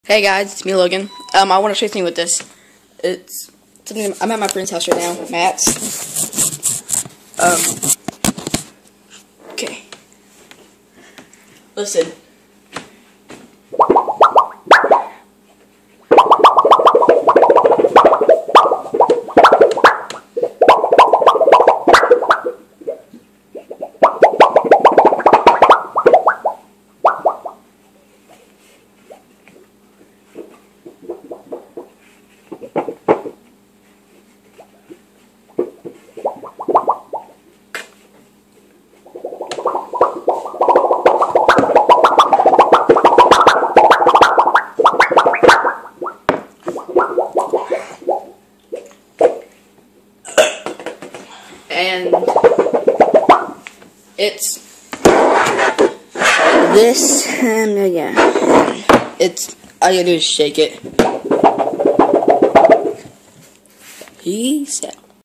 Hey guys, it's me, Logan. I want to show you something with this. It's something. I'm at my friend's house right now, Matt's. Okay. Listen. And it's this, yeah. It's all you gotta do is shake it. Peace out.